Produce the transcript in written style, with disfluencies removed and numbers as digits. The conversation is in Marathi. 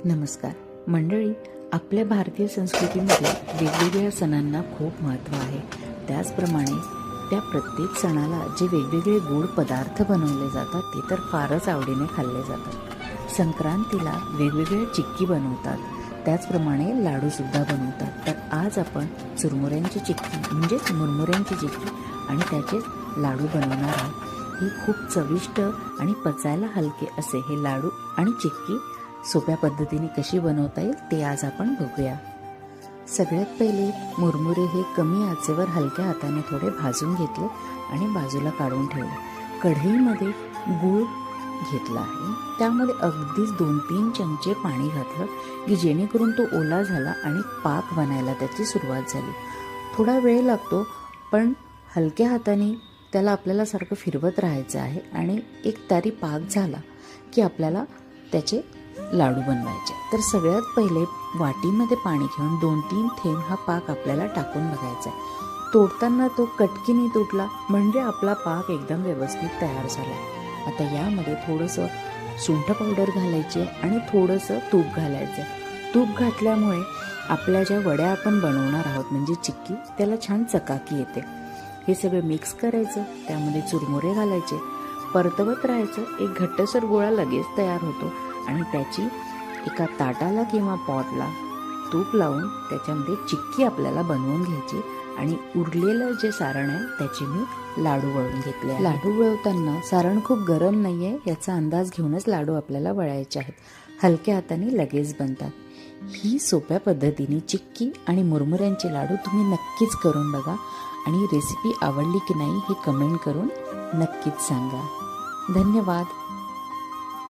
नमस्कार मंडळी, आपल्या भारतीय संस्कृतीमध्ये वेगवेगळ्या सणांना खूप महत्त्व आहे। त्याचप्रमाणे त्या प्रत्येक सणाला जे वेगवेगळे गोड पदार्थ बनवले जातात ते तर फारच आवडीने खाल्ले जातात। संक्रांतीला वेगवेगळ्या चिक्की बनवतात, त्याचप्रमाणे लाडूसुद्धा बनवतात। तर आज आपण चुरमुऱ्यांची चिक्की म्हणजेच मुरमुऱ्यांची चिक्की आणि त्याचे लाडू बनवणार आहोत। ही खूप चविष्ट आणि पचायला हलके असे हे लाडू आणि चिक्की सोप्या पद्धतीने कशी बनवता येईल ते आज आपण बघूया। सगळ्यात पहिले मुरमुरे हे कमी आचेवर हलक्या हाताने थोडे भाजून घेतले आणि बाजूला काढून ठेवले। कढईमध्ये गूळ घेतला आहे, त्यामध्ये अगदीच 2-3 चमचे पाणी घातलं की जेणेकरून तो ओला झाला आणि पाक बनायला त्याची सुरुवात झाली। थोडा वेळ लागतो, पण हलक्या हाताने त्याला आपल्याला सारखं फिरवत राहायचं आहे आणि एक तारी पाक झाला की आपल्याला त्याचे लाडू बनवायचे। तर सगळ्यात पहिले वाटीमध्ये पाणी घेऊन 2-3 थेंब हा पाक आपल्याला टाकून बघायचा आहे। तोडताना तो कटकीने तुटला म्हणजे आपला पाक एकदम व्यवस्थित तयार झाला। आता यामध्ये थोडंसं सुंठ पावडर घालायचे आणि थोडंसं तूप घालायचं। तूप घातल्यामुळे आपल्या ज्या वड्या आपण बनवणार आहोत म्हणजे चिक्की, त्याला छान चकाकी येते। हे सगळं मिक्स करायचं, त्यामध्ये चुरमुरे घालायचे, परतवत राहायचं। एक घट्टसर गोळा लगेच तयार होतो आणि त्याची एका ताटाला किंवा पॉटला तूप लावून त्याच्यामध्ये चिक्की आपल्याला बनवून घ्यायची आणि उरलेलं जे सारण आहे त्याचे मी लाडू वळून घेतले। लाडू वळवताना सारण खूप गरम नाही आहे याचा अंदाज घेऊनच लाडू आपल्याला वळायचे आहेत। हलक्या हाताने लगेच बनतात। ही सोप्या पद्धतीने चिक्की आणि मुरमुऱ्यांचे लाडू तुम्ही नक्कीच करून बघा आणि रेसिपी आवडली की नाही हे कमेंट करून नक्कीच सांगा। धन्यवाद।